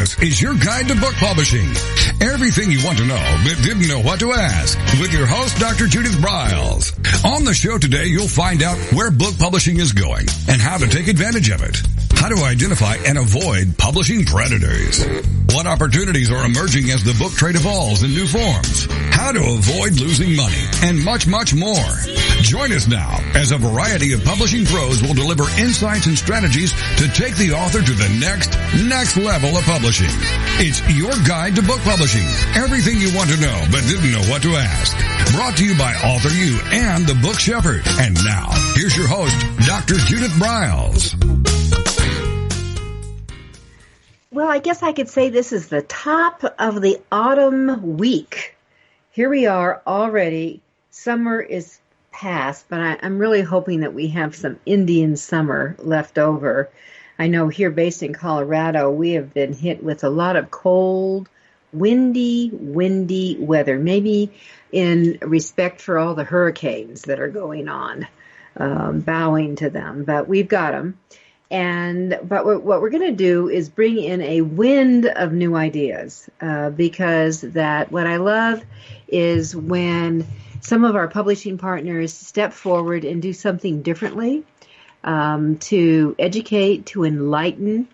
This is your guide to book publishing. Everything you want to know but didn't know what to ask with your host, Dr. Judith Briles. On the show today, you'll find out where book publishing is going and how to take advantage of it. How to identify and avoid publishing predators. What opportunities are emerging as the book trade evolves in new forms. How to avoid losing money and much, much more. Join us now as a variety of publishing pros will deliver insights and strategies to take the author to the next level of publishing. It's your guide to book publishing. Everything you want to know but didn't know what to ask. Brought to you by AuthorU and the Book Shepherd. And now, here's your host, Dr. Judith Briles. Well, I guess I could say this is the top of the autumn week. Here we are already. Summer is past, but I'm really hoping that we have some Indian summer left over. I know here based in Colorado, we have been hit with a lot of cold, windy weather, maybe in respect for all the hurricanes that are going on, bowing to them, but we've got them. But what we're going to do is bring in a wind of new ideas, because what I love is when some of our publishing partners step forward and do something differently, to educate, to enlighten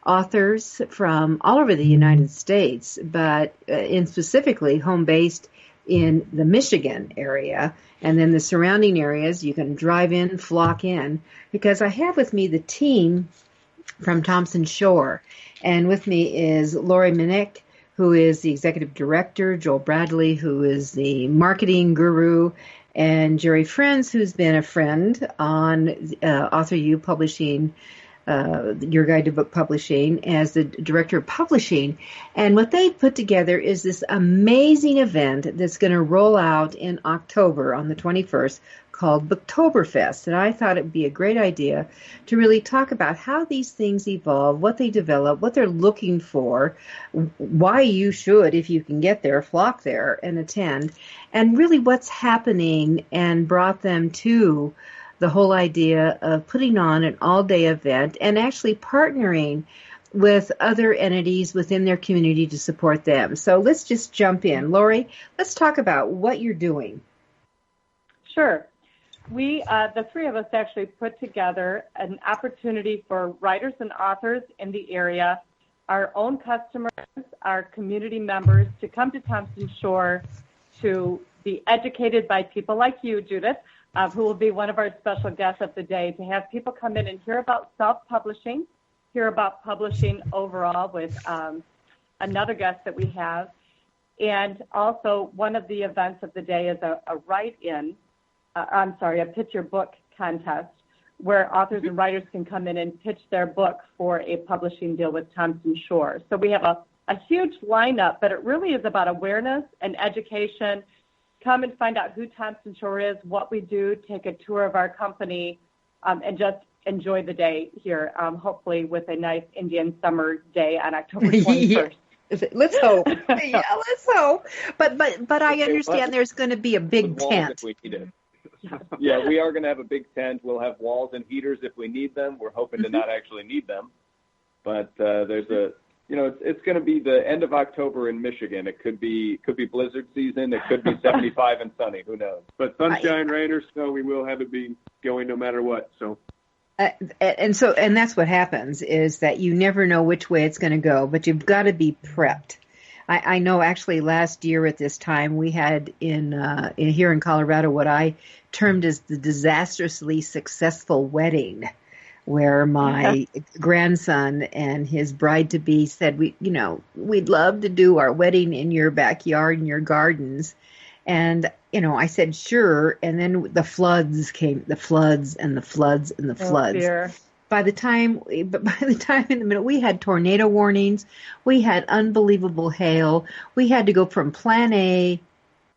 authors from all over the United States, but in specifically home-based in the Michigan area, and then the surrounding areas. You can drive in, flock in, because I have with me the team from Thomson Shore, and with me is Lori Minnick, who is the executive director, Joel Bradley, who is the marketing guru, and Jerry Friends, who's been a friend on AuthorU Publishing, Your Guide to Book Publishing, as the director of publishing. And what they put together is this amazing event that's going to roll out in October on the 21st called Booktoberfest. And I thought it would be a great idea to really talk about how these things evolve, what they develop, what they're looking for, why you should, if you can get there, flock there and attend, and really what's happening, and brought them to the whole idea of putting on an all-day event and actually partnering with other entities within their community to support them. So let's just jump in. Lori, let's talk about what you're doing. Sure. We, the three of us, actually put together an opportunity for writers and authors in the area, our own customers, our community members, to come to Thomson Shore to be educated by people like you, Judith, who will be one of our special guests of the day, to have people come in and hear about self-publishing, hear about publishing overall with another guest that we have. And also, one of the events of the day is a pitch your book contest, where authors and writers can come in and pitch their book for a publishing deal with Thomson Shore. So we have a huge lineup, but it really is about awareness and education. Come and find out who Thomson Shore is, what we do, take a tour of our company, and just enjoy the day here, hopefully with a nice Indian summer day on October 21st. Let's hope. Yeah, let's hope. But I understand there's going to be a big tent. Yeah, we are going to have a big tent. We'll have walls and heaters if we need them. We're hoping to not actually need them. But it's going to be the end of October in Michigan. It could be blizzard season. It could be 75 and sunny. Who knows? But sunshine, rain, or snow, we will have it be going no matter what. So. And that's what happens, is that you never know which way it's going to go, but you've got to be prepped. I know actually last year at this time we had here in Colorado what I termed as the disastrously successful wedding, where my grandson and his bride-to-be said, we'd love to do our wedding in your backyard, in your gardens. And, I said, sure. And then the floods came, the floods and the floods and the floods. Dear. By the time in the middle, we had tornado warnings. We had unbelievable hail. We had to go from plan A,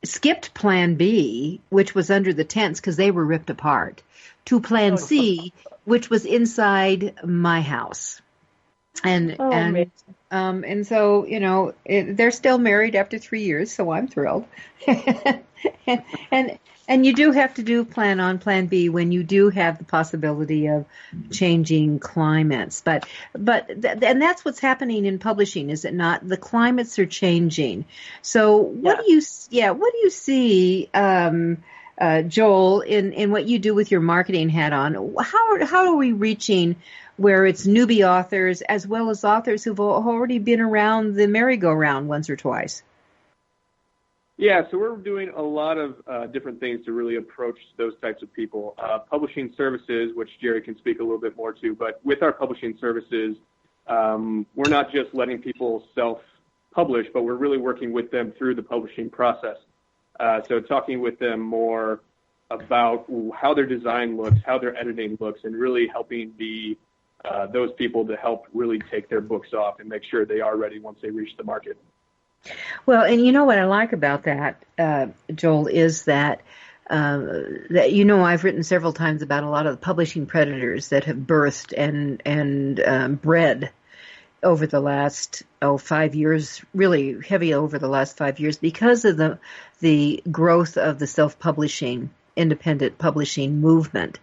skipped plan B, which was under the tents because they were ripped apart, to plan C, which was inside my house. And so, they're still married after 3 years, so I'm thrilled. and And you do have to do plan B when you do have the possibility of changing climates. And that's what's happening in publishing, is it not? The climates are changing. So what do you see, Joel, in what you do with your marketing hat on? How are we reaching where it's newbie authors as well as authors who've already been around the merry-go-round once or twice? Yeah, so we're doing a lot of different things to really approach those types of people. Publishing services, which Jerry can speak a little bit more to, but with our publishing services, we're not just letting people self-publish, but we're really working with them through the publishing process. So talking with them more about how their design looks, how their editing looks, and really helping those people to help really take their books off and make sure they are ready once they reach the market. Well, and you know what I like about that, Joel, is that I've written several times about a lot of the publishing predators that have birthed and bred over the last 5 years, really heavy over the last 5 years, because of the growth of the self-publishing, independent publishing movement.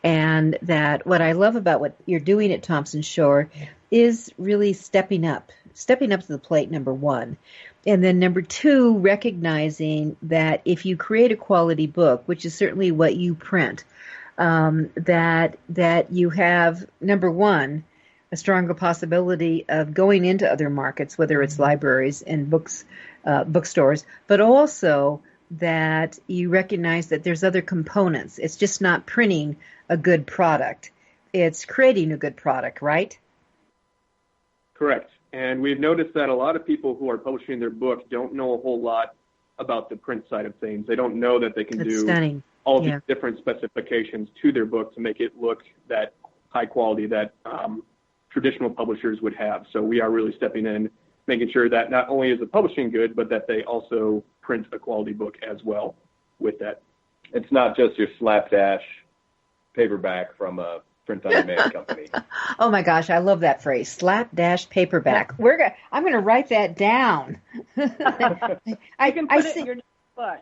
And that what I love about what you're doing at Thomson Shore is really stepping up to the plate, number one. And then number two, recognizing that if you create a quality book, which is certainly what you print, that you have, number one, a stronger possibility of going into other markets, whether it's libraries and bookstores, but also that you recognize that there's other components. It's just not printing a good product. It's creating a good product, right? Correct. And we've noticed that a lot of people who are publishing their book don't know a whole lot about the print side of things. They don't know that they can do all these different specifications to their book to make it look that high quality that traditional publishers would have. So we are really stepping in, making sure that not only is the publishing good, but that they also print a quality book as well with that. It's not just your slapdash paperback from a print-on-demand company. Oh my gosh, I love that phrase, slapdash paperback. I'm going to write that down. I can put it in your book.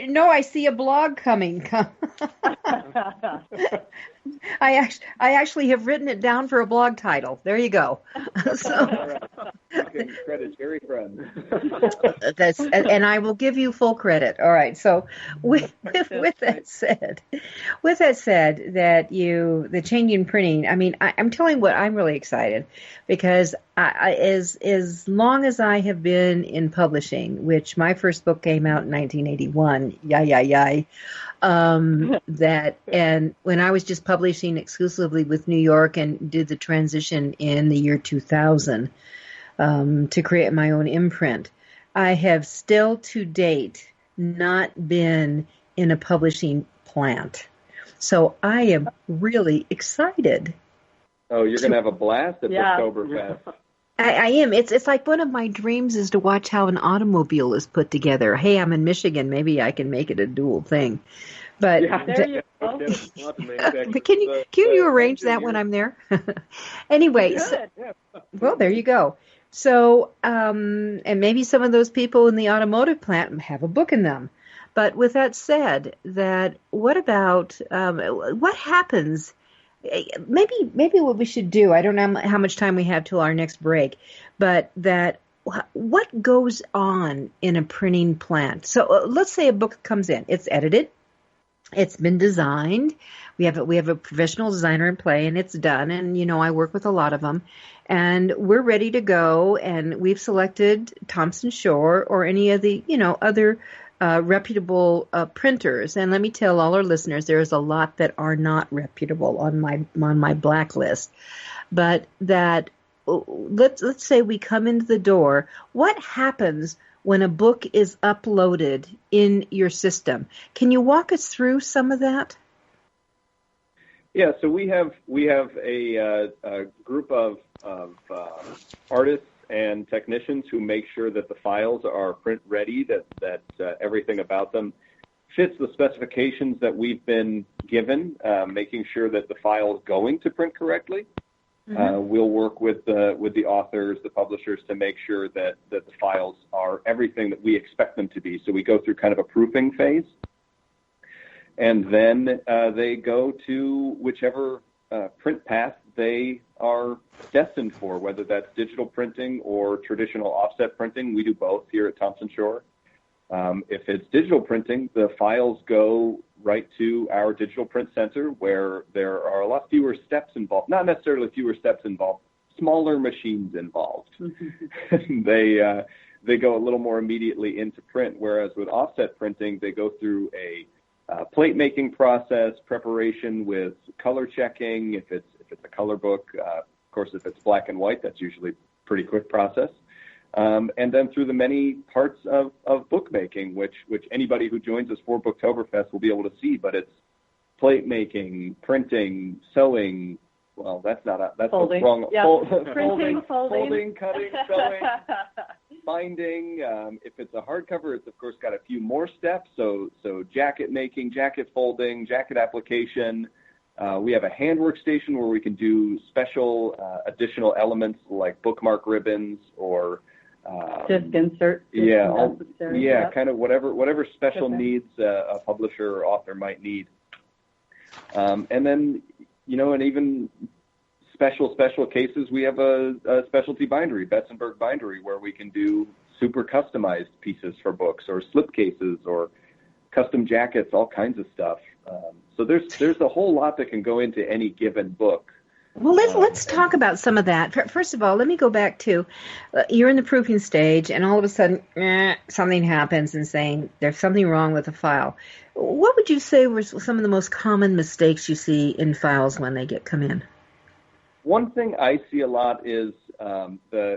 No, I see a blog coming. I actually have written it down for a blog title. There you go. Credit Jerry Friend. And I will give you full credit. All right. So with that said, that the change in printing, I mean, I'm telling you what, I'm really excited because as long as I have been in publishing, which my first book came out in 1981, and when I was just publishing exclusively with New York and did the transition in the year 2000 to create my own imprint, I have still to date not been in a publishing plant. So I am really excited. Oh, you're going to have a blast at Booktoberfest. I am. It's like one of my dreams is to watch how an automobile is put together. Hey, I'm in Michigan. Maybe I can make it a dual thing. But there you go. But can you arrange that when I'm there? Anyway, well, there you go. So, and maybe some of those people in the automotive plant have a book in them. But with that said, what about what happens? Maybe what we should do, I don't know how much time we have till our next break, but what goes on in a printing plant? So let's say a book comes in, it's edited, it's been designed, we have a professional designer in play, and it's done, and I work with a lot of them, and we're ready to go, and we've selected Thomson Shore or any of the other reputable printers. And let me tell all our listeners, there's a lot that are not reputable on my blacklist. But that let's say we come into the door. What happens when a book is uploaded in your system? Can you walk us through some of that? Yeah, so we have a group of artists and technicians who make sure that the files are print ready, that everything about them fits the specifications that we've been given, making sure that the file is going to print correctly. Mm-hmm. We'll work with the authors, the publishers, to make sure that the files are everything that we expect them to be. So we go through kind of a proofing phase. And then they go to whichever print path they are destined for, whether that's digital printing or traditional offset printing. We do both here at Thomson Shore. If it's digital printing, the files go right to our digital print center, where there are a lot fewer steps involved. Not necessarily fewer steps involved, smaller machines involved. They go a little more immediately into print, whereas with offset printing, they go through a plate making process, preparation with color checking. If it's a color book, of course, if it's black and white, that's usually a pretty quick process. And then through the many parts of bookmaking, which anybody who joins us for Booktoberfest will be able to see. But it's plate making, printing, sewing. Well, that's folding. wrong. Yeah. Folding, cutting, sewing, binding. If it's a hardcover, it's of course got a few more steps. So jacket making, jacket folding, jacket application. We have a handwork station where we can do special additional elements like bookmark ribbons or disc insert. Kind of whatever special needs a publisher or author might need. And then, and even special cases, we have a specialty bindery, Betzenberg bindery, where we can do super customized pieces for books or slip cases or custom jackets, all kinds of stuff. So there's a whole lot that can go into any given book. Well, let's talk about some of that. First of all, let me go back to you're in the proofing stage, and all of a sudden something happens and saying there's something wrong with the file. What would you say were some of the most common mistakes you see in files when they come in? One thing I see a lot is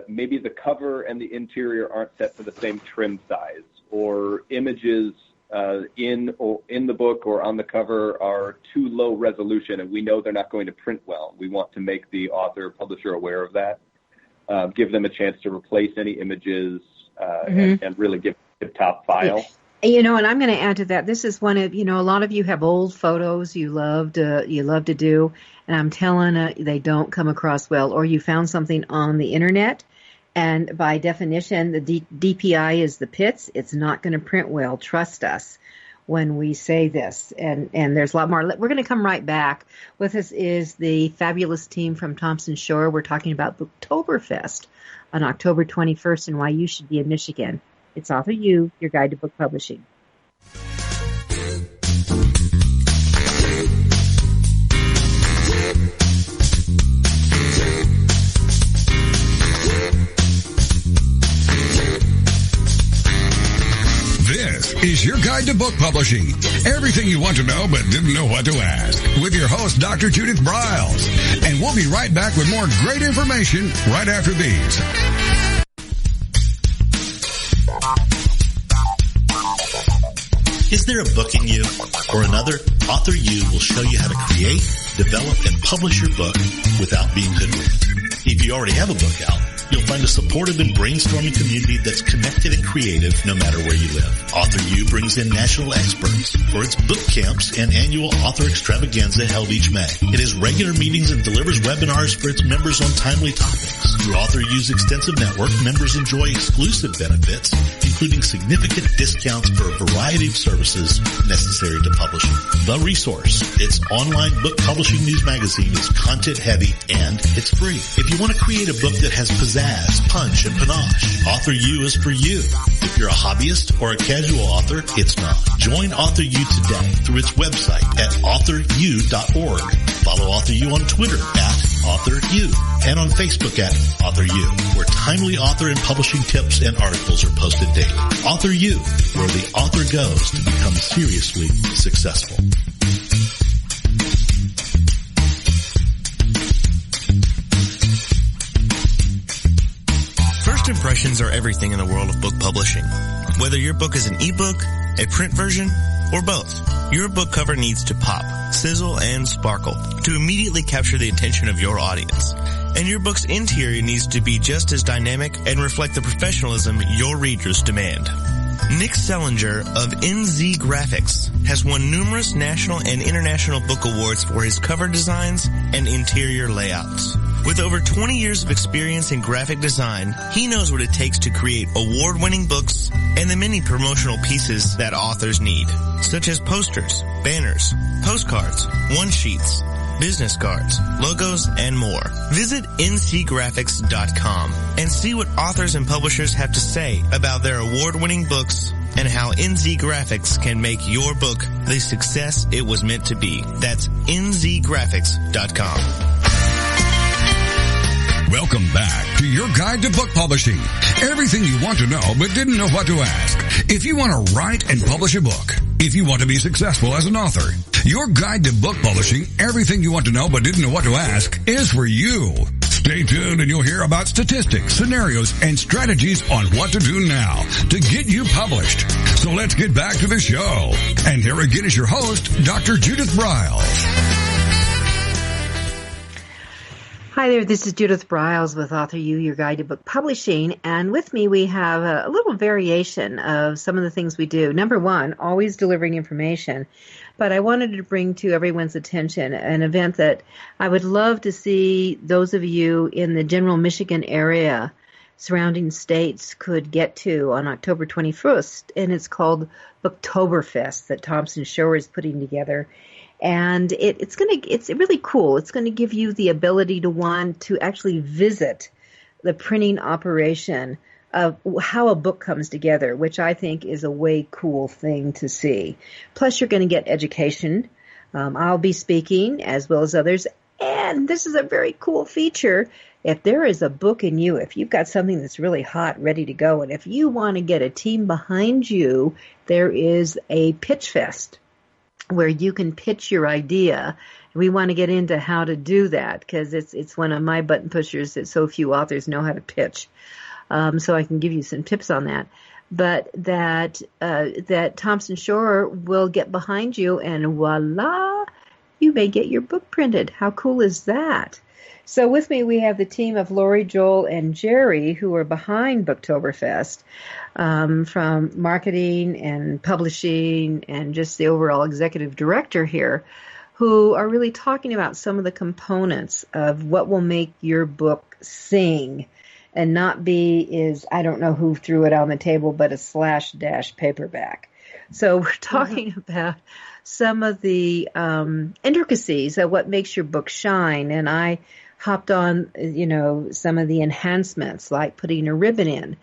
maybe the cover and the interior aren't set to the same trim size, or images in the book or on the cover are too low resolution, and we know they're not going to print well. We want to make the author, publisher aware of that, give them a chance to replace any images, and really give a top file. And I'm going to add to that. This is one of, a lot of you have old photos you love to do, and I'm telling they don't come across well, or you found something on the internet. And by definition, the DPI is the pits. It's not going to print well. Trust us when we say this. And there's a lot more. We're going to come right back. With us is the fabulous team from Thomson Shore. We're talking about Booktoberfest on October 21st and why you should be in Michigan. It's AuthorU, your guide to book publishing. This is your guide to book publishing. Everything you want to know but didn't know what to ask. With your host, Dr. Judith Briles. And we'll be right back with more great information right after these. Is there a book in you or another? AuthorU will show you how to create, develop, and publish your book without being hoodwinked. If you already have a book out, you'll find a supportive and brainstorming community that's connected and creative no matter where you live. AuthorU brings in national experts for its book camps and annual author extravaganza held each May. It has regular meetings and delivers webinars for its members on timely topics. Through AuthorU's extensive network, members enjoy exclusive benefits, including significant discounts for a variety of services necessary to publishing. The Resource, its online book publishing news magazine, is content heavy and it's free. If you want to create a book that has pizzazz, punch, and panache, AuthorU is for you. If you're a hobbyist or a casual author, it's not. Join AuthorU today through its website at AuthorU.org. Follow AuthorU on Twitter at AuthorU and on Facebook at AuthorU, where timely author and publishing tips and articles are posted daily. AuthorU, where the author goes to become seriously successful. First impressions are everything in the world of book publishing. Whether your book is an ebook, a print version, or both, your book cover needs to pop, sizzle, and sparkle to immediately capture the attention of your audience. And your book's interior needs to be just as dynamic and reflect the professionalism your readers demand. Nick Sellinger of NZ Graphics has won numerous national and international book awards for his cover designs and interior layouts. With over 20 years of experience in graphic design, he knows what it takes to create award-winning books and the many promotional pieces that authors need, such as posters, banners, postcards, one-sheets, business cards, logos, and more. Visit ncgraphics.com and see what authors and publishers have to say about their award-winning books and how NZ Graphics can make your book the success it was meant to be. That's nzgraphics.com. Welcome back to your guide to book publishing. Everything you want to know but didn't know what to ask. If you want to write and publish a book, if you want to be successful as an author, your guide to book publishing, everything you want to know but didn't know what to ask, is for you. Stay tuned and you'll hear about statistics, scenarios, and strategies on what to do now to get you published. So let's get back to the show. And here again is your host, Dr. Judith Briles. Hi there, this is Judith Briles with AuthorU, your guide to book publishing, and with me we have a little variation of some of the things we do. Number one, always delivering information, but I wanted to bring to everyone's attention an event that I would love to see those of you in the general Michigan area, surrounding states, could get to on October 21st, and it's called Booktoberfest that Thomson Shore is putting together. And it's really cool. It's going to give you the ability to actually visit the printing operation of how a book comes together, which I think is a way cool thing to see. Plus, you're going to get education. I'll be speaking as well as others. And this is a very cool feature. If there is a book in you, if you've got something that's really hot, ready to go, and if you want to get a team behind you, there is a Pitchfest where you can pitch your idea. We want to get into how to do that because it's one of my button pushers that so few authors know how to pitch. So I can give you some tips on that. But that Thomson Shore will get behind you and voila, you may get your book printed. How cool is that? So with me, we have the team of Lori, Joel, and Jerry, who are behind Booktoberfest, from marketing and publishing and just the overall executive director here, who are really talking about some of the components of what will make your book sing and not be I don't know who threw it on the table, but a /dash paperback. So we're talking about some of the intricacies of what makes your book shine, and I hopped on, some of the enhancements like putting a ribbon in,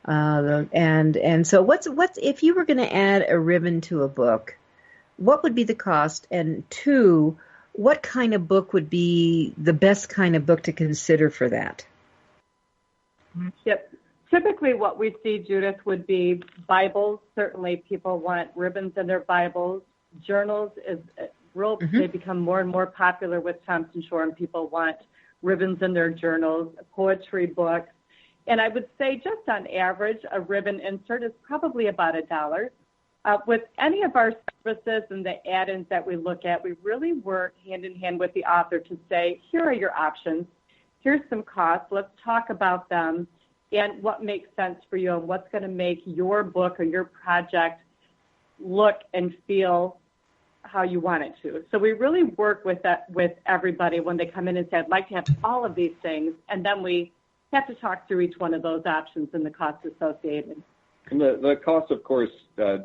and so what's if you were going to add a ribbon to a book, what would be the cost? And two, what kind of book would be the best kind of book to consider for that? Yep. Typically, what we see, Judith, would be Bibles. Certainly, people want ribbons in their Bibles. Journals is real. Mm-hmm. They become more and more popular with Thomson Shore, and people want ribbons in their journals, poetry books. And I would say just on average, a ribbon insert is probably about $1. With any of our services and the add-ins that we look at, we really work hand in hand with the author to say, here are your options. Here's some costs. Let's talk about them and what makes sense for you and what's going to make your book or your project look and feel how you want it to. So we really work with everybody when they come in and say, I'd like to have all of these things, and then we have to talk through each one of those options and the costs associated. And the costs, of course,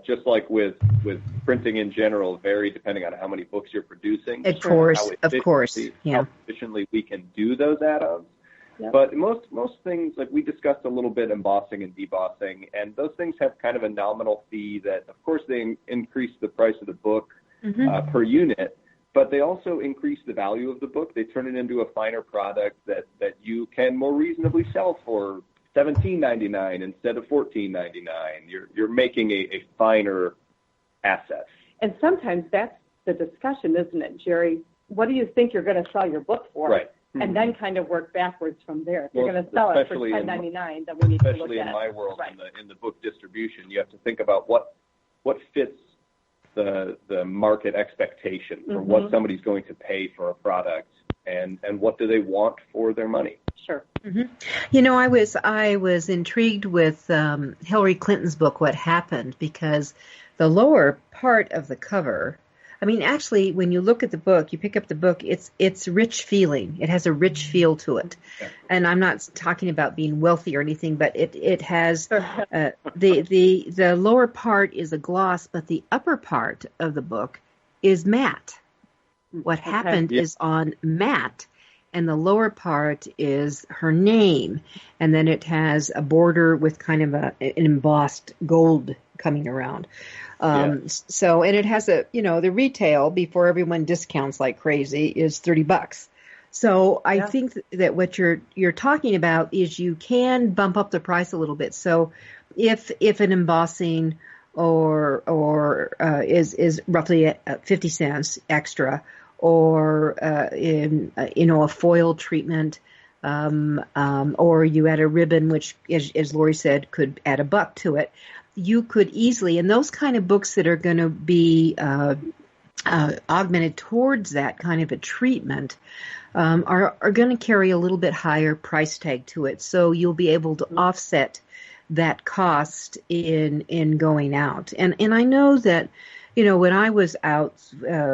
just like with printing in general, vary depending on how many books you're producing. Of course, yeah. How efficiently we can do those add-ons. Yep. But most things, like we discussed a little bit, embossing and debossing, and those things have kind of a nominal fee that, of course, they increase the price of the book per unit, but they also increase the value of the book. They turn it into a finer product that you can more reasonably sell for $17.99 instead of $14.99. You're making a finer asset. And sometimes that's the discussion, isn't it, Jerry? What do you think you're going to sell your book for? Right. And then kind of work backwards from there. If you're going to sell it for $10.99, then we need to look at it. Especially in my world, right, in the book distribution, you have to think about what fits the market expectation for what somebody's going to pay for a product, and what do they want for their money. Sure. Mm-hmm. I was intrigued with Hillary Clinton's book, What Happened, because the lower part of the cover, I mean, actually, when you look at the book, you pick up the book, it's rich feeling. It has a rich feel to it. And I'm not talking about being wealthy or anything, but it has the lower part is a gloss, but the upper part of the book is matte. What happened is on matte, and the lower part is her name, and then it has a border with kind of an embossed gold coming around. So, and it has the retail before everyone discounts like crazy is $30. So I think that what you're talking about is you can bump up the price a little bit. So if an embossing is roughly 50 cents extra, or in a foil treatment, or you add a ribbon, which, as Lori said, could add $1 to it. You could easily, and those kind of books that are going to be augmented towards that kind of a treatment are going to carry a little bit higher price tag to it. So you'll be able to offset that cost in going out. And I know that, when I was out,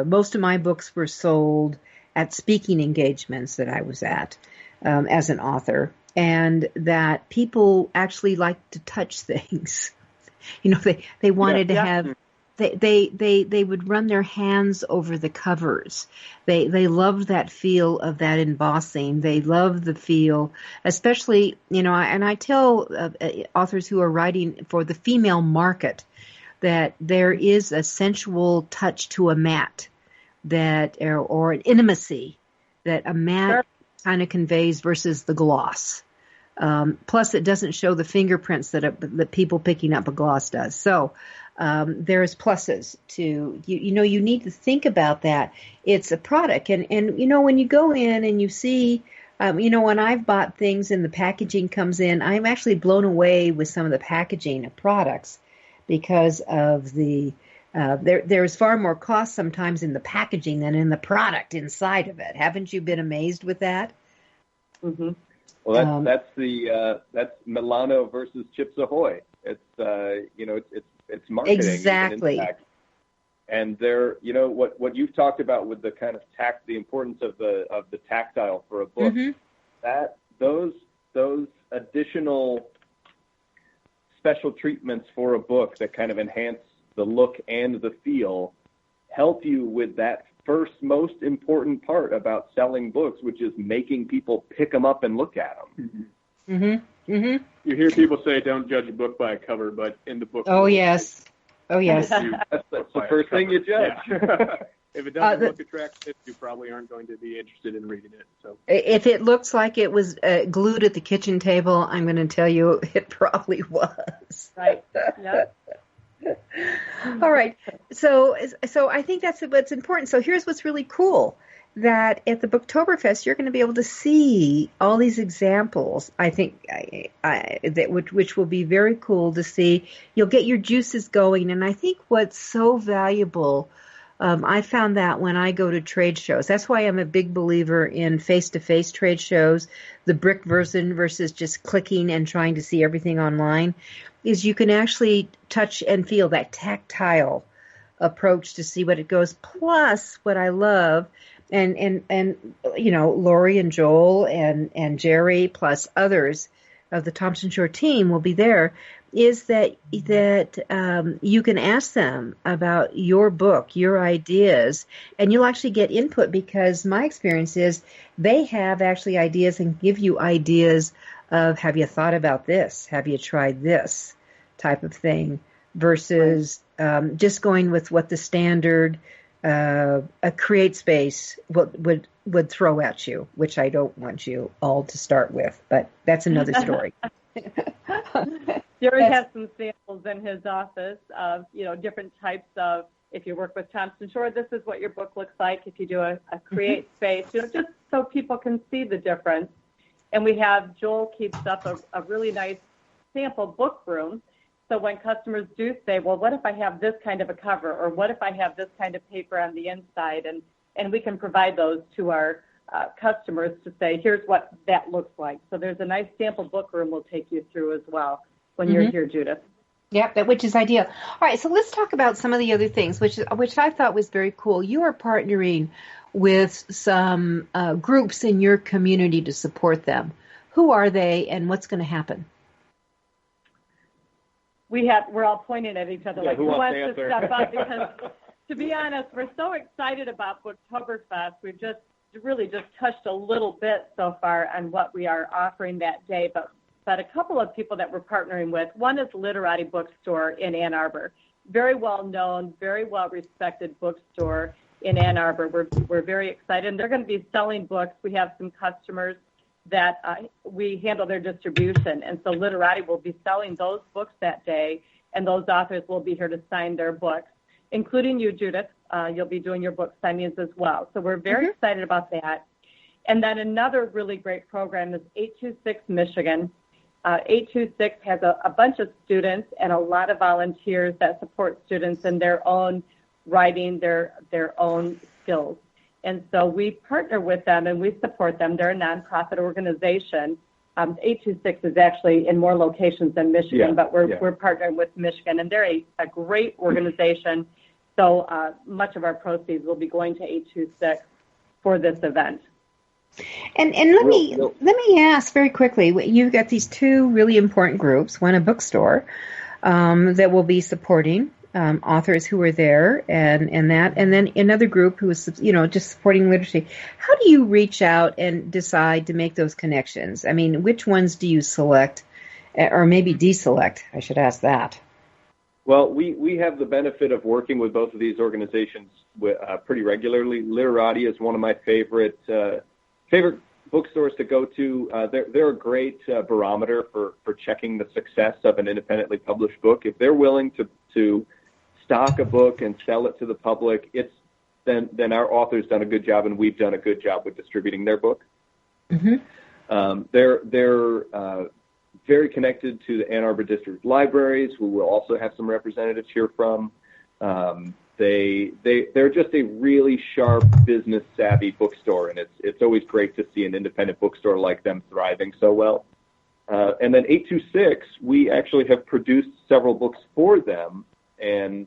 most of my books were sold at speaking engagements that I was at as an author, and that people actually like to touch things. They wanted to have, they would run their hands over the covers. They loved that feel of that embossing. They love the feel, especially, and I tell authors who are writing for the female market that there is a sensual touch to a matte or an intimacy that a matte kind of conveys versus the gloss. Plus, it doesn't show the fingerprints that people picking up a gloss does. So there's pluses to you need to think about that. It's a product, and when you go in and you see, when I've bought things and the packaging comes in, I'm actually blown away with some of the packaging of products because of the there's far more cost sometimes in the packaging than in the product inside of it. Haven't you been amazed with that? Mm-hmm. Well, that's Milano versus Chips Ahoy. It's it's marketing exactly, and there, what you've talked about with the kind of the importance of the tactile for a book. Mm-hmm. That those additional special treatments for a book that kind of enhance the look and the feel help you with that first most important part about selling books, which is making people pick them up and look at them. Mm-hmm. Mm-hmm. You hear people say, "Don't judge a book by a cover," but in the book, yes, that's the first thing you judge. Yeah. If it doesn't look attractive, you probably aren't going to be interested in reading it. So, if it looks like it was glued at the kitchen table, I'm going to tell you it probably was. Right. Yep. All right. So I think that's what's important. So here's what's really cool, that at the Booktoberfest, you're going to be able to see all these examples. I think which will be very cool to see. You'll get your juices going. And I think what's so valuable, I found that when I go to trade shows. That's why I'm a big believer in face-to-face trade shows, the brick version versus just clicking and trying to see everything online, is you can actually touch and feel that tactile approach to see what it goes. Plus, what I love, and Lori and Joel and Jerry plus others of the Thomson Shore team will be there, is that you can ask them about your book, your ideas, and you'll actually get input, because my experience is they have actually ideas and give you ideas of, have you thought about this? Have you tried this type of thing, versus just going with what the standard a Create Space would throw at you, which I don't want you all to start with, but that's another story. Jerry has some samples in his office of, different types of, if you work with Thomson Shore, this is what your book looks like. If you do a Create Space, just so people can see the difference. And we have, Joel keeps up a really nice sample book room. So when customers do say, well, what if I have this kind of a cover, or what if I have this kind of paper on the inside? And we can provide those to our customers to say, here's what that looks like. So there's a nice sample book room we'll take you through as well when you're here, Judith. Yep, which is ideal. All right, so let's talk about some of the other things, which I thought was very cool. You are partnering with some groups in your community to support them. Who are they, and what's going to happen? We're all pointing at each other who wants to step up, because to be honest, we're so excited about Booktoberfest. We've just touched a little bit so far on what we are offering that day, but a couple of people that we're partnering with. One is Literati Bookstore in Ann Arbor. Very well known, very well respected bookstore in Ann Arbor. We're very excited. And they're going to be selling books. We have some customers that we handle their distribution, and so Literati will be selling those books that day, and those authors will be here to sign their books, including you, Judith. You'll be doing your book signings as well. So we're very excited about that. And then another really great program is 826 Michigan. 826 has a bunch of students and a lot of volunteers that support students in their own writing, their own skills. And so we partner with them and we support them. They're a nonprofit organization. 826 is actually in more locations than Michigan, but we're partnering with Michigan, and they're a great organization. So much of our proceeds will be going to 826 for this event. And let me ask very quickly. You've got these two really important groups. One, a bookstore that will be supporting authors who are there, and then another group who is just supporting literacy. How do you reach out and decide to make those connections? I mean, which ones do you select, or maybe deselect? I should ask that. Well, we have the benefit of working with both of these organizations pretty regularly. Literati is one of my favorite bookstores to go to. They're a great barometer for checking the success of an independently published book. If they're willing to stock a book and sell it to the public, then our author's done a good job, and we've done a good job with distributing their book. Mm-hmm. They're very connected to the Ann Arbor District Libraries, who will also have some representatives here from. They're just a really sharp, business-savvy bookstore, and it's always great to see an independent bookstore like them thriving so well. And then 826, we actually have produced several books for them, and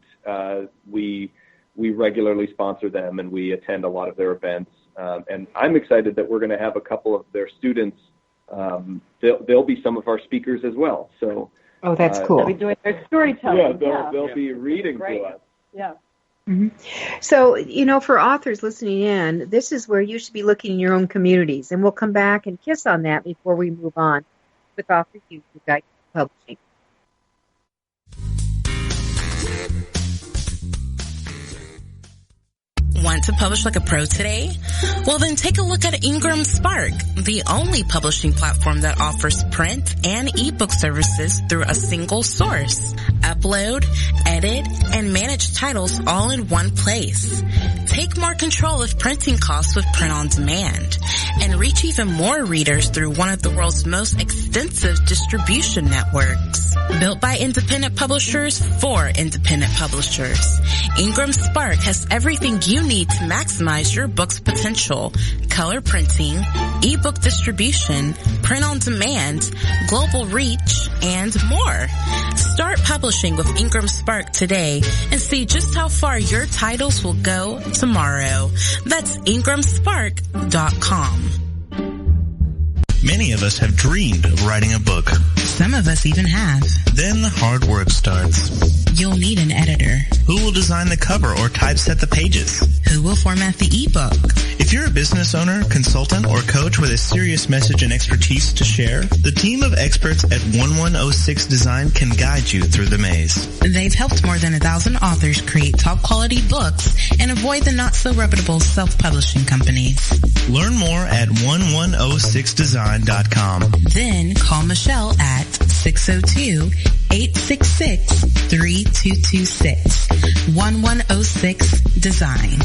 we regularly sponsor them, and we attend a lot of their events. And I'm excited that we're going to have a couple of their students. They'll be some of our speakers as well. So. Oh, that's cool. They'll be doing their storytelling. Yeah, they'll be reading to us. Yeah. Mm-hmm. So, for authors listening in, this is where you should be looking in your own communities. And we'll come back and kiss on that before we move on with AuthorU Guide Publishing. Want to publish like a pro today? Well, then take a look at Ingram Spark, the only publishing platform that offers print and ebook services through a single source. Upload, edit, and manage titles all in one place. Take more control of printing costs with print on demand, and reach even more readers through one of the world's most extensive distribution networks. Built by independent publishers for independent publishers, Ingram Spark has everything you need to maximize your book's potential: color printing, ebook distribution, print on demand, global reach, and more. Start publishing with Ingram Spark today and see just how far your titles will go tomorrow. That's ingramspark.com. Many of us have dreamed of writing a book. Some of us even have. Then the hard work starts. You'll need an editor. Who will design the cover or typeset the pages? Who will format the ebook? If you're a business owner, consultant, or coach with a serious message and expertise to share, the team of experts at 1106 Design can guide you through the maze. They've helped more than 1,000 authors create top-quality books and avoid the not-so-reputable self-publishing companies. Learn more at 1106design.com. Then call Michelle at 602-866-3226. 1106 Design.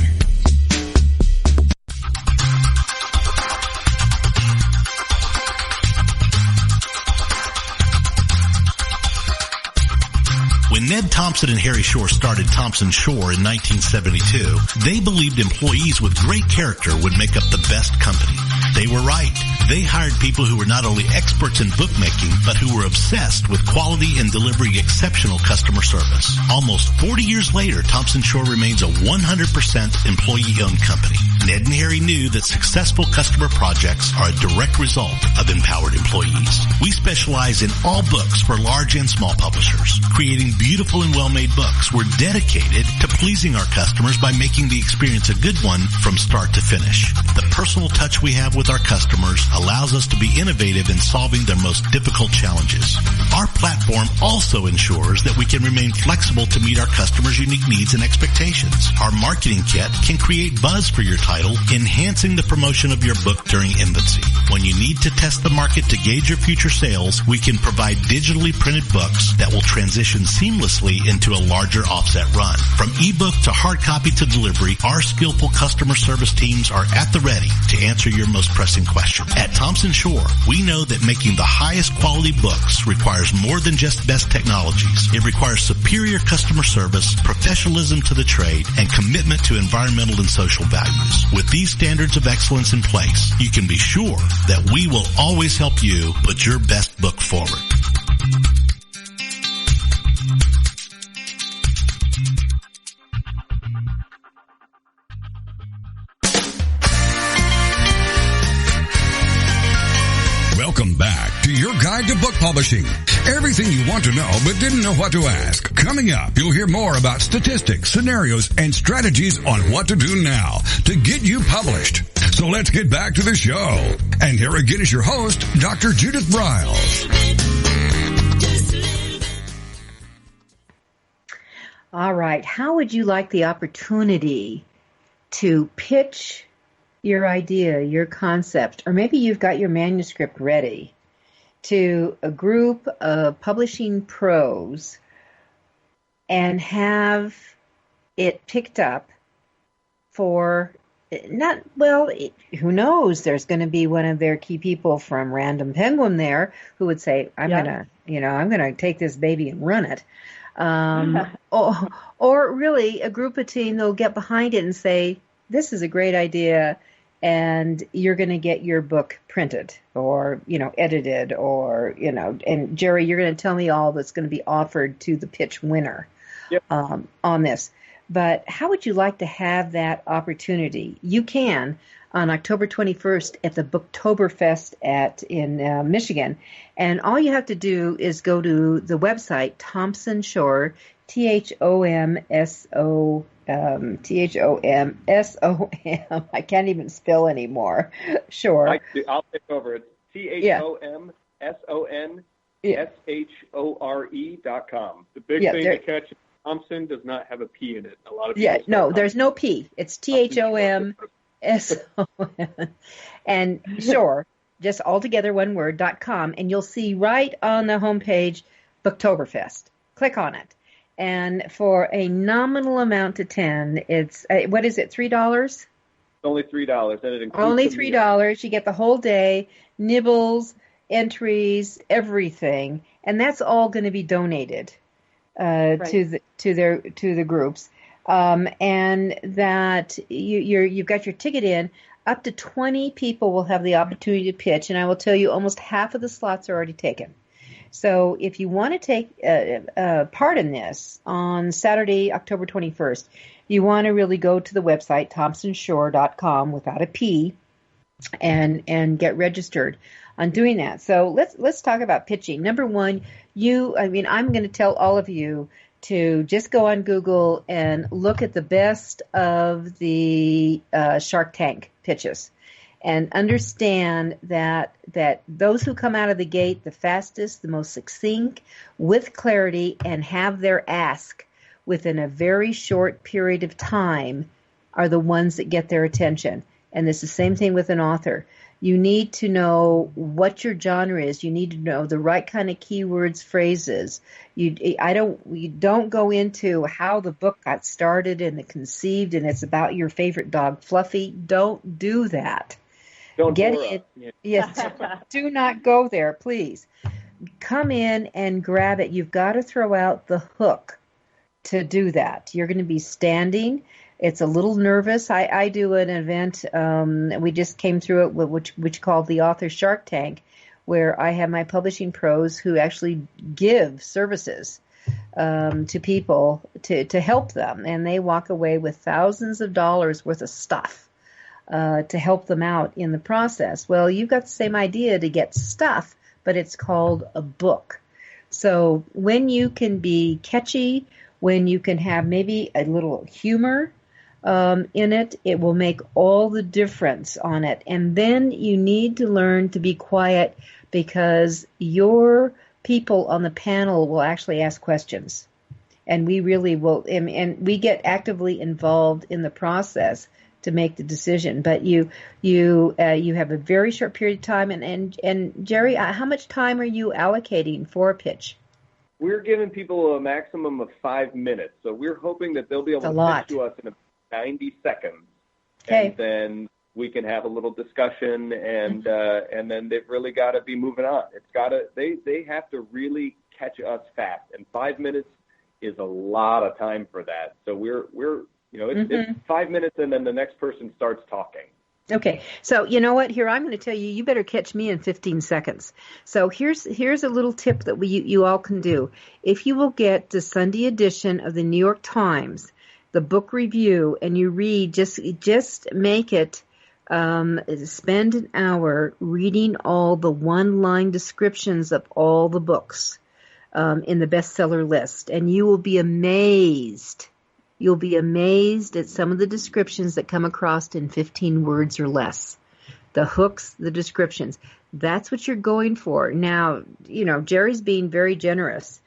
When Ned Thompson and Harry Shore started Thomson Shore in 1972, they believed employees with great character would make up the best company. They were right. They hired people who were not only experts in bookmaking, but who were obsessed with quality and delivering exceptional customer service. Almost 40 years later, Thomson Shore remains a 100% employee-owned company. Ned and Harry knew that successful customer projects are a direct result of empowered employees. We specialize in all books for large and small publishers. Creating beautiful and well-made books, we're dedicated to pleasing our customers by making the experience a good one from start to finish. The personal touch we have with our customers allows us to be innovative in solving their most difficult challenges. Our platform also ensures that we can remain flexible to meet our customers' unique needs and expectations. Our marketing kit can create buzz for your title, enhancing the promotion of your book during infancy. When you need to test the market to gauge your future sales, we can provide digitally printed books that will transition seamlessly into a larger offset run. From ebook to hard copy to delivery, our skillful customer service teams are at the ready to answer your most pressing question. At Thomson Shore, we know that making the highest quality books requires more than just best technologies. It requires superior customer service, professionalism to the trade, and commitment to environmental and social values. With these standards of excellence in place, you can be sure that we will always help you put your best book forward. Welcome back to your guide to book publishing. Everything you want to know but didn't know what to ask. Coming up, you'll hear more about statistics, scenarios, and strategies on what to do now to get you published. So let's get back to the show. And here again is your host, Dr. Judith Briles. All right. How would you like the opportunity to pitch your idea, your concept, or maybe you've got your manuscript ready to a group of publishing pros and have it picked up for who knows? There's going to be one of their key people from Random Penguin there who would say, I'm going to take this baby and run it. Or really a group of team that'll get behind it and say, this is a great idea, and you're going to get your book printed or, edited or, and Jerry, you're going to tell me all that's going to be offered to the pitch winner on this. But how would you like to have that opportunity? You can on October 21st at the Booktoberfest in Michigan. And all you have to do is go to the website, Thomson Shore, Thomson. I can't even spell anymore. Sure. I'll take over. It's THOMSONSHORE.com. The big thing to catch, Thomson does not have a P in it. A lot of people there's no P. It's THOMSON. And Shore, just all together one word, .com, and you'll see right on the homepage Booktoberfest. Click on it. And for a nominal amount to attend, it's, what is it, $3? Only $3. And it includes only $3. You get the whole day, nibbles, entries, everything. And that's all going to be donated to the groups. And that you've got your ticket in. Up to 20 people will have the opportunity to pitch. And I will tell you, almost half of the slots are already taken. So if you want to take part in this on Saturday, October 21st, you want to really go to the website, ThomsonShore.com, without a P, and get registered on doing that. So let's talk about pitching. Number one, I'm going to tell all of you to just go on Google and look at the best of the Shark Tank pitches. And understand that those who come out of the gate the fastest, the most succinct, with clarity, and have their ask within a very short period of time are the ones that get their attention. And it's the same thing with an author. You need to know what your genre is. You need to know the right kind of keywords, phrases. You don't go into how the book got started and conceived and it's about your favorite dog, Fluffy. Don't do that. Don't get it. Yes. Do not go there, please. Come in and grab it. You've got to throw out the hook to do that. You're going to be standing It's a little nervous. I do an event. We just came through it, which called the Author Shark Tank, where I have my publishing pros who actually give services to people to help them, and they walk away with thousands of dollars worth of stuff to help them out in the process. Well, you've got the same idea to get stuff, but it's called a book. So when you can be catchy, when you can have maybe a little humor in it, it will make all the difference on it. And then you need to learn to be quiet, because your people on the panel will actually ask questions. And we really will, and we get actively involved in the process to make the decision. But you have a very short period of time. And Jerry, how much time are you allocating for a pitch? We're giving people a maximum of 5 minutes. So we're hoping that they'll be able to pitch to us in 90 seconds. Okay. And then we can have a little discussion, and then they've really got to be moving on. They have to really catch us fast. And 5 minutes is a lot of time for that. So we're it's 5 minutes, and then the next person starts talking. Okay, so you know what? Here, I'm going to tell you, you better catch me in 15 seconds. So here's a little tip that you all can do. If you will get the Sunday edition of the New York Times, the book review, and you read, just make it, spend an hour reading all the one-line descriptions of all the books in the bestseller list, and you will be amazed. You'll be amazed at some of the descriptions that come across in 15 words or less. The hooks, the descriptions. That's what you're going for. Now, Jerry's being very generous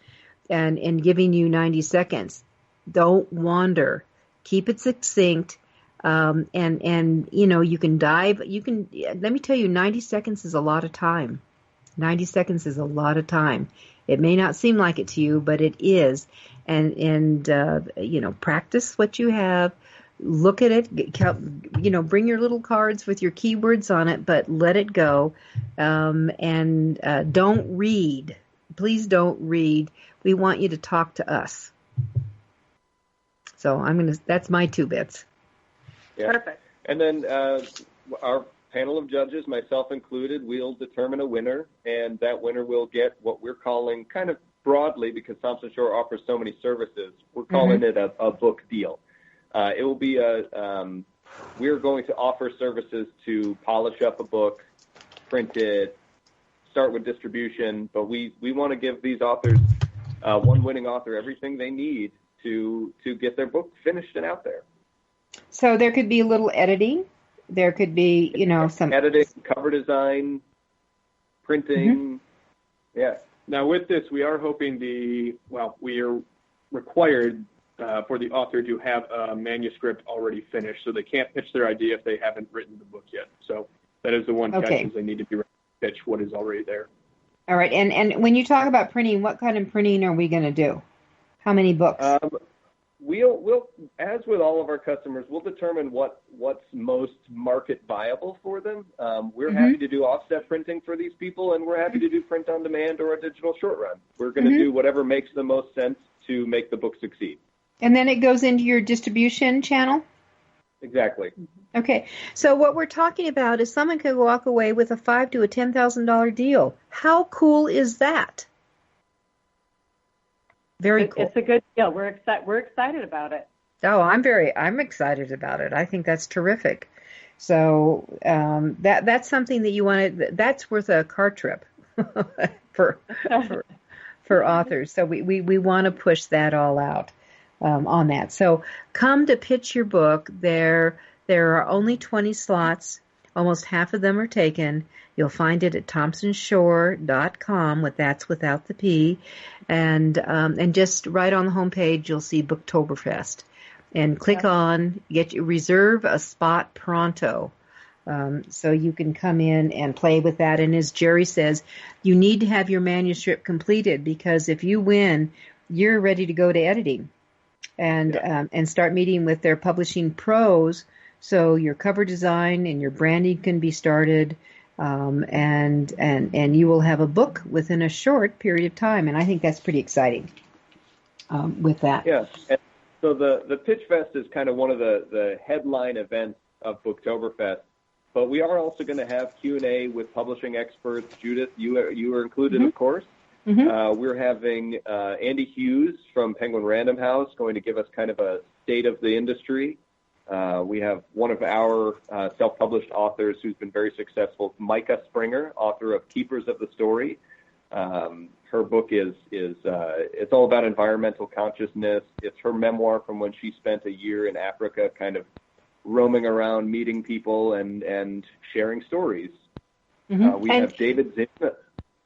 and giving you 90 seconds. Don't wander. Keep it succinct. And you can dive. Let me tell you, 90 seconds is a lot of time. 90 seconds is a lot of time. It may not seem like it to you, but it is. And practice what you have. Look at it. Bring your little cards with your keywords on it, but let it go. And don't read. Please don't read. We want you to talk to us. So that's my 2 bits. Yeah. Perfect. And then our panel of judges, myself included, we'll determine a winner, and that winner will get what we're calling, kind of broadly, because Thomson Shore offers so many services, we're calling it a book deal. It will be we're going to offer services to polish up a book, print it, start with distribution, but we want to give these authors, one winning author, everything they need to get their book finished and out there. So there could be a little editing. There could be, some editing, cover design, printing. Yeah. Now with this, we are hoping we are required for the author to have a manuscript already finished, so they can't pitch their idea if they haven't written the book yet. So that is the one catch, is they need to be ready to pitch what is already there. All right. And when you talk about printing, what kind of printing are we going to do? How many books? We'll, as with all of our customers, we'll determine what's most market viable for them. We're happy to do offset printing for these people, and we're happy to do print on demand or a digital short run. We're going to do whatever makes the most sense to make the book succeed. And then it goes into your distribution channel? Exactly. Okay. So what we're talking about is someone could walk away with a $5,000 to a $10,000 deal. How cool is that? Very cool. It's a good deal. We're excited about it. Oh, I'm excited about it. I think that's terrific. So that's something that you want to. That's worth a car trip for authors. So we want to push that all out on that. So come to pitch your book. There are only 20 slots. Almost half of them are taken. You'll find it at thomsonshore.com. That's without the P, and just right on the homepage you'll see Booktoberfest, and click on reserve a spot pronto, so you can come in and play with that. And as Jerry says, you need to have your manuscript completed, because if you win, you're ready to go to editing, and start meeting with their publishing pros. So your cover design and your branding can be started, and you will have a book within a short period of time. And I think that's pretty exciting with that. Yeah. So the Pitchfest is kind of one of the headline events of Booktoberfest, but we are also going to have Q&A with publishing experts. Judith, you are included, of course. We're having Andy Hughes from Penguin Random House going to give us kind of a state of the industry. We have one of our self-published authors who's been very successful, Micah Springer, author of Keepers of the Story. Her book is it's all about environmental consciousness. It's her memoir from when she spent a year in Africa kind of roaming around, meeting people, and sharing stories. We have David Zinn,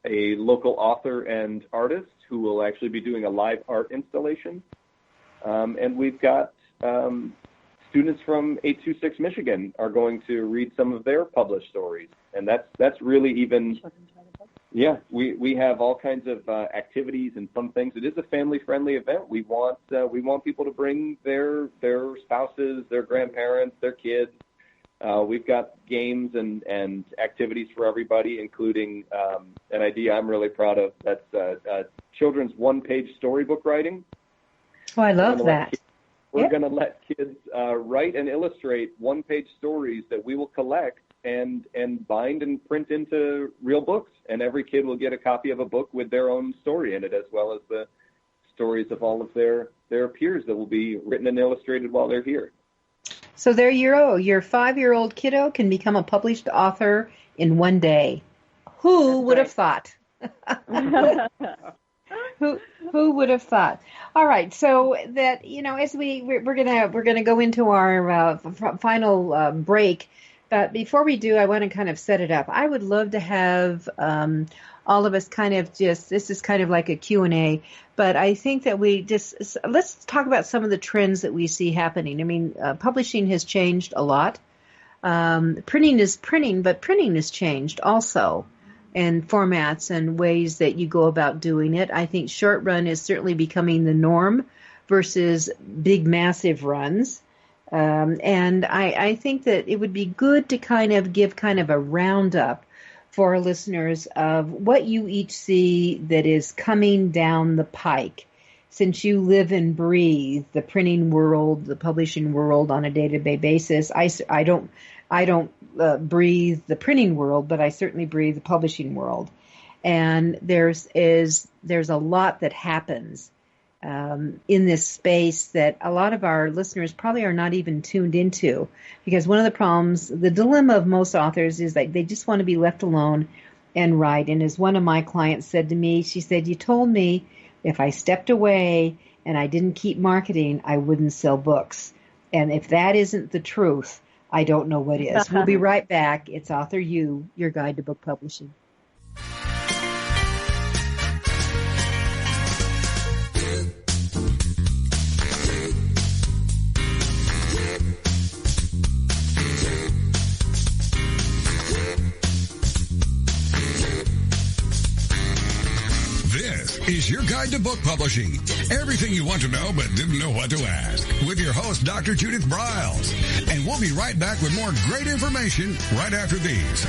a local author and artist who will actually be doing a live art installation. And we've got students from 826 Michigan are going to read some of their published stories. And that's really even, we have all kinds of activities and fun things. It is a family-friendly event. We want people to bring their spouses, their grandparents, their kids. We've got games and activities for everybody, including an idea I'm really proud of. That's children's one-page storybook writing. Oh, I love that. We're going to let kids write and illustrate one-page stories that we will collect and bind and print into real books. And every kid will get a copy of a book with their own story in it, as well as the stories of all of their peers that will be written and illustrated while they're here. So there you go. Your 5-year-old kiddo can become a published author in one day. Who would have thought? Who would have thought? All right, so that as we're gonna go into our final break, but before we do, I want to kind of set it up. I would love to have all of us kind of this is kind of like a Q&A, but I think that let's talk about some of the trends that we see happening. I mean, publishing has changed a lot. Printing is printing, but printing has changed also, and formats and ways that you go about doing it. I think short run is certainly becoming the norm versus big, massive runs. And I think that it would be good to kind of give kind of a roundup for our listeners of what you each see that is coming down the pike. Since you live and breathe the printing world, the publishing world on a day-to-day basis, I don't breathe the printing world, but I certainly breathe the publishing world. And there's a lot that happens in this space that a lot of our listeners probably are not even tuned into, because one of the problems, the dilemma of most authors is like they just want to be left alone and write. And as one of my clients said to me, she said, "You told me if I stepped away and I didn't keep marketing, I wouldn't sell books. And if that isn't the truth, I don't know what is." We'll be right back. It's AuthorU, your guide to book publishing. Is your guide to book publishing. Everything you want to know but didn't know what to ask. With your host, Dr. Judith Briles. And we'll be right back with more great information right after these.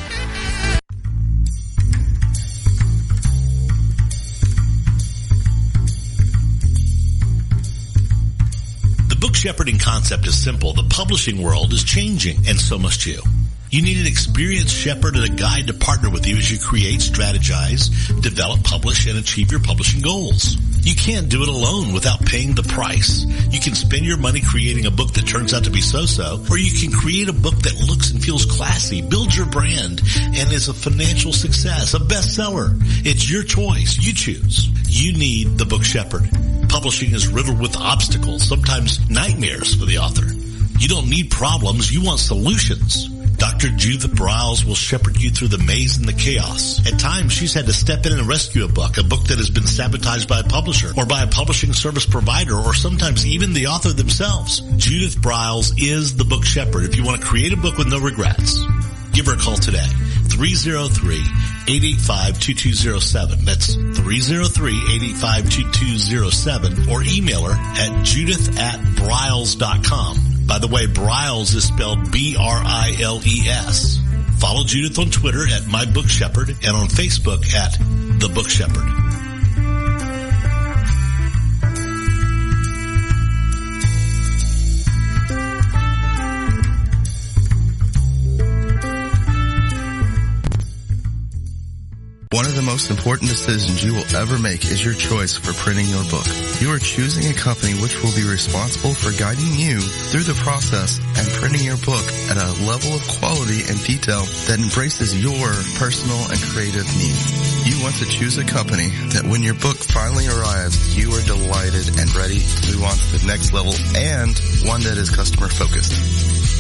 The book shepherding concept is simple. The publishing world is changing, and so must you. You need an experienced shepherd and a guide to partner with you as you create, strategize, develop, publish, and achieve your publishing goals. You can't do it alone without paying the price. You can spend your money creating a book that turns out to be so-so, or you can create a book that looks and feels classy, builds your brand, and is a financial success, a bestseller. It's your choice. You choose. You need the book shepherd. Publishing is riddled with obstacles, sometimes nightmares for the author. You don't need problems. You want solutions. Dr. Judith Briles will shepherd you through the maze and the chaos. At times, she's had to step in and rescue a book that has been sabotaged by a publisher or by a publishing service provider, or sometimes even the author themselves. Judith Briles is the book shepherd. If you want to create a book with no regrets, give her a call today. 303-885-2207. That's 303-885-2207, or email her at judith@briles.com. By the way, Briles is spelled B-R-I-L-E-S. Follow Judith on Twitter at MyBookShepherd and on Facebook at The Book Shepherd. One of the most important decisions you will ever make is your choice for printing your book. You are choosing a company which will be responsible for guiding you through the process and printing your book at a level of quality and detail that embraces your personal and creative needs. You want to choose a company that when your book finally arrives, you are delighted and ready to move on to the next level, and one that is customer focused.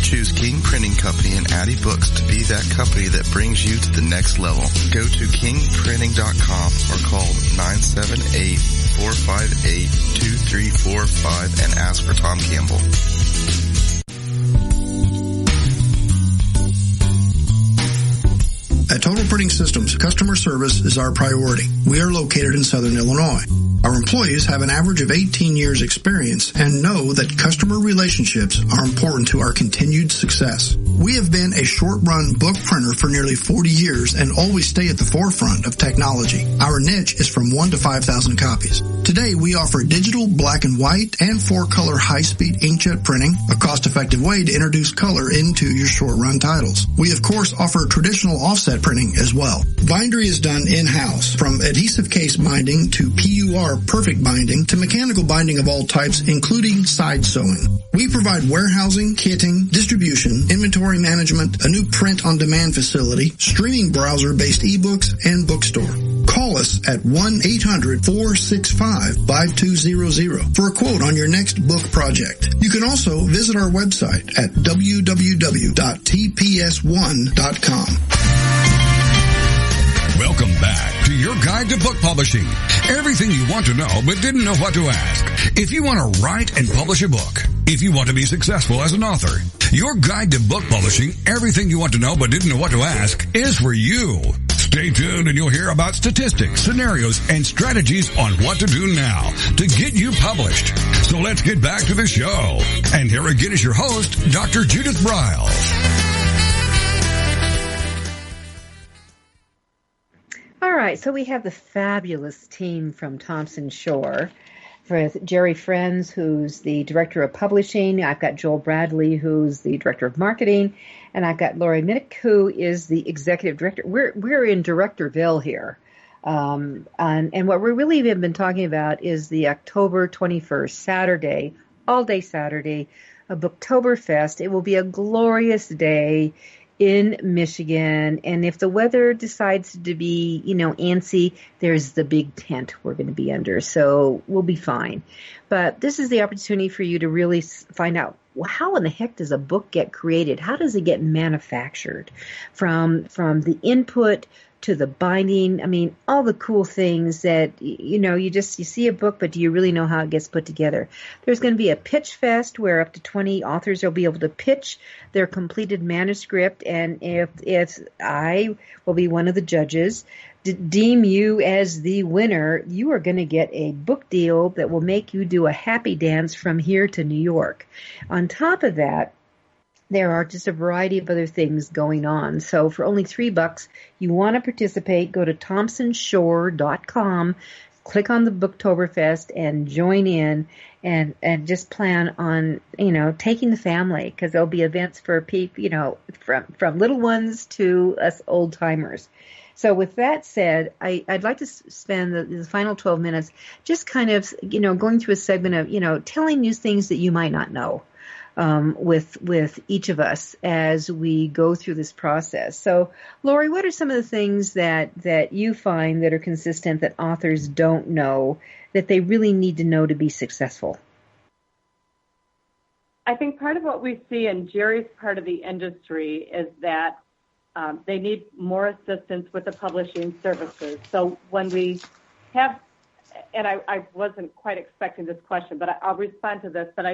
Choose King Printing Company and Addy Books to be that company that brings you to the next level. Go to kingprinting.com or call 978-458-2345 and ask for Tom Campbell. At Total Printing Systems, customer service is our priority. We are located in Southern Illinois. Our employees have an average of 18 years experience and know that customer relationships are important to our continued success. We have been a short-run book printer for nearly 40 years and always stay at the forefront of technology. Our niche is from 1 to 5,000 copies. Today, we offer digital, black and white, and 4-color high-speed inkjet printing, a cost-effective way to introduce color into your short-run titles. We, of course, offer traditional offset printing as well. Bindery is done in-house, from adhesive case binding to PUR perfect binding to mechanical binding of all types, including side sewing. We provide warehousing, kitting, distribution, inventory management, a new print-on-demand facility, streaming browser-based ebooks, and bookstore. Call us at 1-800-465-5200 for a quote on your next book project. You can also visit our website at www.tps1.com. Welcome back to your guide to book publishing. Everything you want to know but didn't know what to ask. If you want to write and publish a book, if you want to be successful as an author, your guide to book publishing, everything you want to know but didn't know what to ask, is for you. Stay tuned and you'll hear about statistics, scenarios, and strategies on what to do now to get you published. So let's get back to the show. And here again is your host, Dr. Judith Briles. All right, so we have the fabulous team from Thomson Shore with Jerry Friends, who's the Director of Publishing. I've got Joel Bradley, who's the Director of Marketing, and I've got Lori Minnick, who is the Executive Director. We're in Directorville here. And what we really have been talking about is the October 21st, Saturday, all-day Saturday, a Booktoberfest. It will be a glorious day in Michigan, and if the weather decides to be, antsy, there's the big tent we're going to be under, so we'll be fine. But this is the opportunity for you to really find out, well, how in the heck does a book get created? How does it get manufactured? From the input to the binding, I mean, all the cool things that, you see a book, but do you really know how it gets put together? There's going to be a Pitchfest where up to 20 authors will be able to pitch their completed manuscript, and if I will be one of the judges, deem you as the winner, you are going to get a book deal that will make you do a happy dance from here to New York. On top of that, there are just a variety of other things going on. So for only $3, you want to participate, go to thomsonshore.com, click on the Booktoberfest and join in and just plan on, taking the family, because there'll be events for people, from little ones to us old timers. So with that said, I'd like to spend the final 12 minutes just kind of, going through a segment of, telling you things that you might not know. With each of us as we go through this process. So, Lori, what are some of the things that you find that are consistent that authors don't know that they really need to know to be successful? I think part of what we see in Jerry's part of the industry is that they need more assistance with the publishing services. So when we have, and I wasn't quite expecting this question, but I'll respond to this, but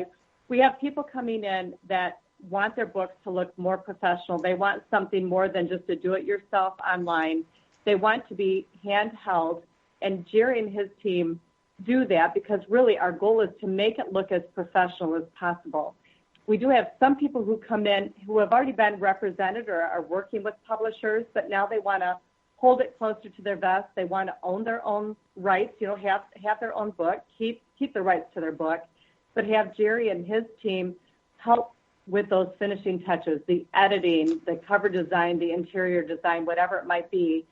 we have people coming in that want their books to look more professional. They want something more than just a do-it-yourself online. They want to be handheld, and Jerry and his team do that because really our goal is to make it look as professional as possible. We do have some people who come in who have already been represented or are working with publishers, but now they want to hold it closer to their vest. They want to own their own rights, have their own book, keep the rights to their book, but have Jerry and his team help with those finishing touches, the editing, the cover design, the interior design, whatever it might be.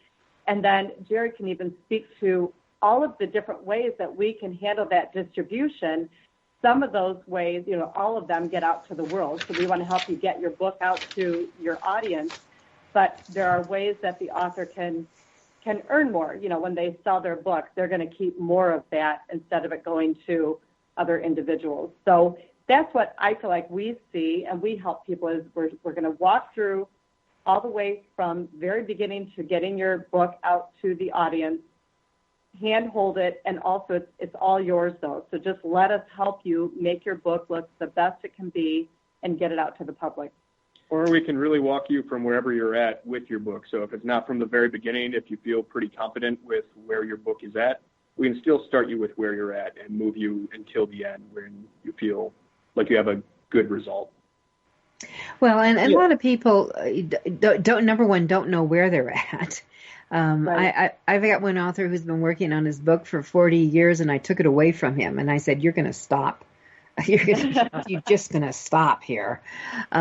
And then Jerry can even speak to all of the different ways that we can handle that distribution. Some of those ways, all of them get out to the world. So we want to help you get your book out to your audience. But there are ways that the author can earn more. When they sell their book, they're going to keep more of that instead of it going to other individuals. So that's what I feel like we see, and we help people is we're going to walk through all the way from very beginning to getting your book out to the audience, handhold it, and also it's all yours, though. So just let us help you make your book look the best it can be and get it out to the public. Or we can really walk you from wherever you're at with your book. So if it's not from the very beginning, if you feel pretty confident with where your book is at, we can still start you with where you're at and move you until the end when you feel like you have a good result. Well, and a lot of people don't know where they're at. Right. I've got one author who's been working on his book for 40 years, and I took it away from him, and I said, "You're going to stop. You're just going to stop here,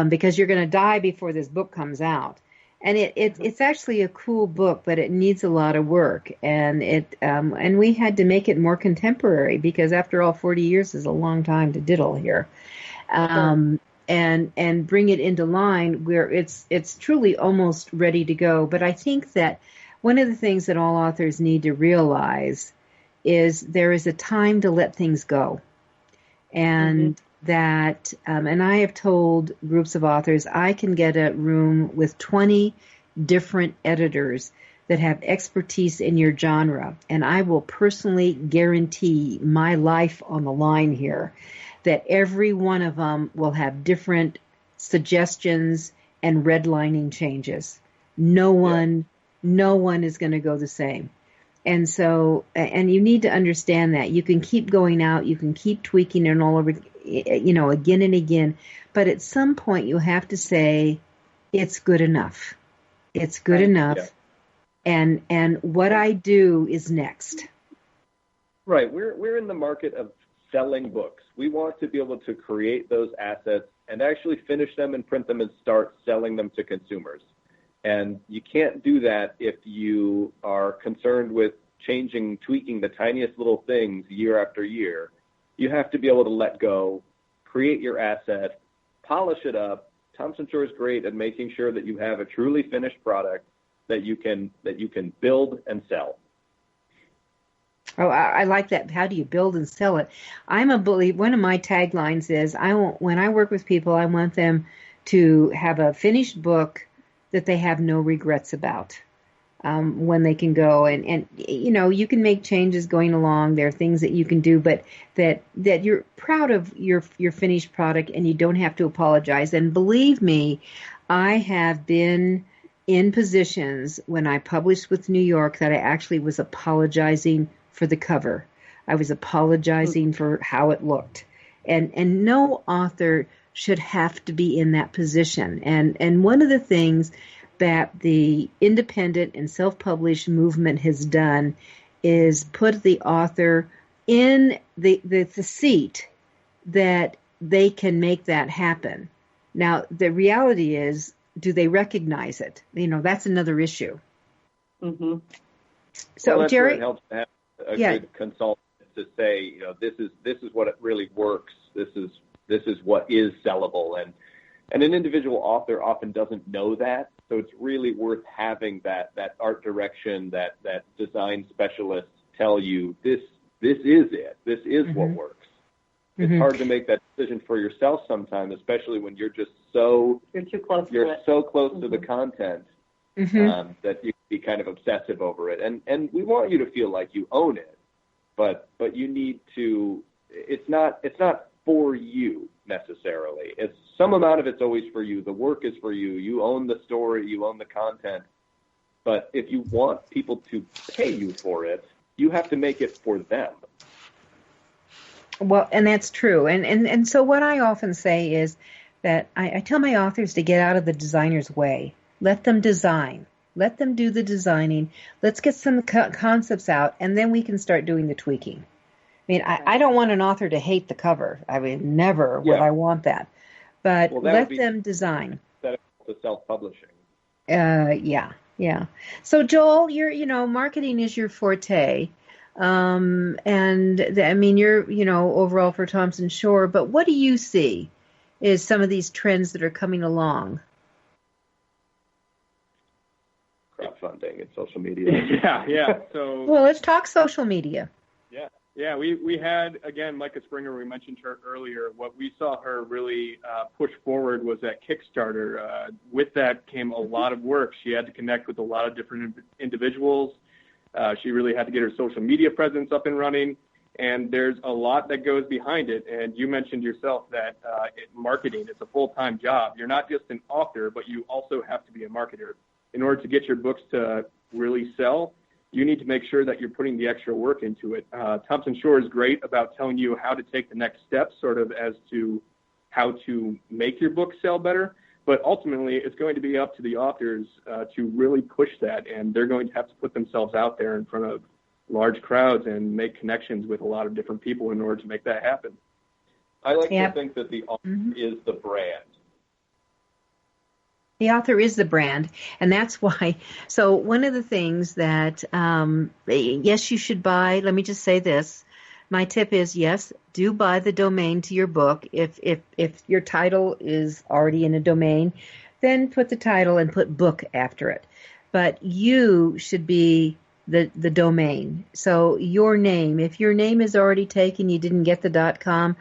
because you're going to die before this book comes out." And it's actually a cool book, but it needs a lot of work, and and we had to make it more contemporary because, after all, 40 years is a long time to diddle here. And bring it into line where it's truly almost ready to go. But I think that one of the things that all authors need to realize is there is a time to let things go. And that, and I have told groups of authors, I can get a room with 20 different editors that have expertise in your genre, and I will personally guarantee my life on the line here that every one of them will have different suggestions and redlining changes. No one is going to go the same. And so, and you need to understand that. You can keep going out, you can keep tweaking it all over, again and again. But at some point, you have to say, it's good enough. It's good enough. Yeah. And what I do is next. Right. We're in the market of selling books. We want to be able to create those assets and actually finish them and print them and start selling them to consumers. And you can't do that if you are concerned with tweaking the tiniest little things year after year. You have to be able to let go, create your asset, polish it up. Thomson Shore is great at making sure that you have a truly finished product that you can build and sell. Oh, I like that. How do you build and sell it? I'm a believer. One of my taglines is, when I work with people, I want them to have a finished book that they have no regrets about when they can go. And you can make changes going along. There are things that you can do, but that you're proud of your finished product and you don't have to apologize. And believe me, I have been in positions when I published with New York that I actually was apologizing for the cover. I was apologizing for how it looked. And no author should have to be in that position. And one of the things that the independent and self-published movement has done is put the author in the seat that they can make that happen. Now, the reality is, do they recognize it? That's another issue. Mm-hmm. So, that's Jerry, where it helps to have a good consultant to say, this is what it really works. This is what is sellable, and an individual author often doesn't know that. So it's really worth having that art direction, that design specialist tell you this is it. This is what works. It's hard to make that decision for yourself sometimes, especially when you're just you're too close. You're so close to the content that you can be kind of obsessive over it. And we want you to feel like you own it, but you need to. It's not for you necessarily. It's some amount of it's always for you. The work is for you. You own the story. You own the content. But if you want people to pay you for it, you have to make it for them. Well, and that's true. And so what I often say is that I tell my authors to get out of the designer's way. Let them design. Let them do the designing. Let's get some concepts out, and then we can start doing the tweaking. I mean, I don't want an author to hate the cover. I mean, never would I want that. But let them design. That to self-publishing. Yeah. Yeah. So Joel, marketing is your forte. You're, overall for Thomson Shore, but what do you see is some of these trends that are coming along? Crowdfunding and social media. Yeah. So, well, let's talk social media. Yeah. We had, again, Micah Springer, we mentioned her earlier. What we saw her really push forward was that Kickstarter. With that came a lot of work. She had to connect with a lot of different individuals. She really had to get her social media presence up and running. And there's a lot that goes behind it. And you mentioned yourself that marketing is a full-time job. You're not just an author, but you also have to be a marketer. In order to get your books to really sell, you need to make sure that you're putting the extra work into it. Thomson Shore is great about telling you how to take the next steps, sort of as to how to make your book sell better. But ultimately, it's going to be up to the authors to really push that, and they're going to have to put themselves out there in front of large crowds and make connections with a lot of different people in order to make that happen. I like to think that the author is the brand. The author is the brand, and that's why. So one of the things that, yes, you should buy. Let me just say this. My tip is, yes, do buy the domain to your book. If your title is already in a domain, then put the title and put book after it. But you should be the domain. So your name, if your name is already taken, you didn't get the .com,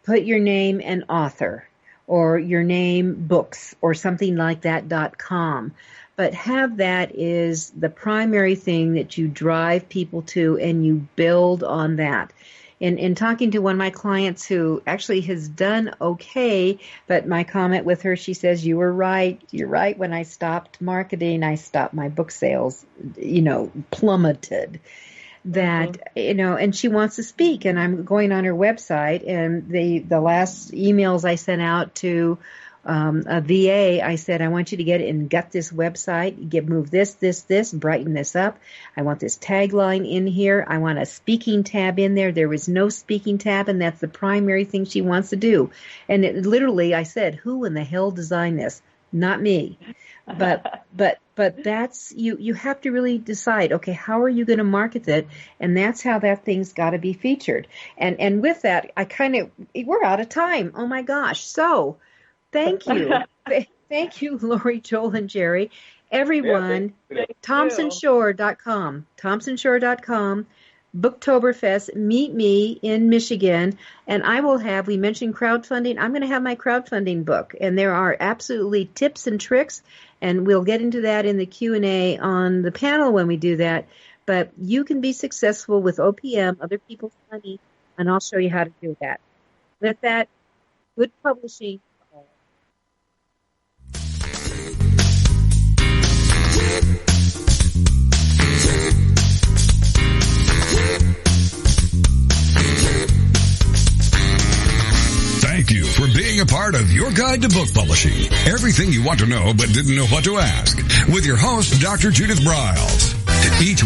put your name and author, or your name books, or something like that .com. But have that is the primary thing that you drive people to, and you build on that. In talking to one of my clients who actually has done okay, but my comment with her, she says, you were right. You're right. When I stopped marketing, my book sales, plummeted. That, and she wants to speak, and I'm going on her website, and the last emails I sent out to a VA, I said, I want you to get it and gut this website, move this, brighten this up. I want this tagline in here. I want a speaking tab in there. There was no speaking tab, and that's the primary thing she wants to do. And it literally, I said, who in the hell designed this? Not me. But that's, you have to really decide, okay, how are you going to market it? And that's how that thing's got to be featured. And with that, we're out of time. Oh my gosh. So thank you. Thank you, Lori, Joel, and Jerry. Everyone, ThomsonShore.com, ThomsonShore.com, Booktoberfest, meet me in Michigan, and we mentioned crowdfunding. I'm going to have my crowdfunding book, and there are absolutely tips and tricks, and we'll get into that in the Q&A on the panel when we do that. But you can be successful with OPM, other people's money, and I'll show you how to do that. With that, good publishing. Thank you for being a part of your guide to book publishing. Everything you want to know but didn't know what to ask. With your host, Dr. Judith Briles. Each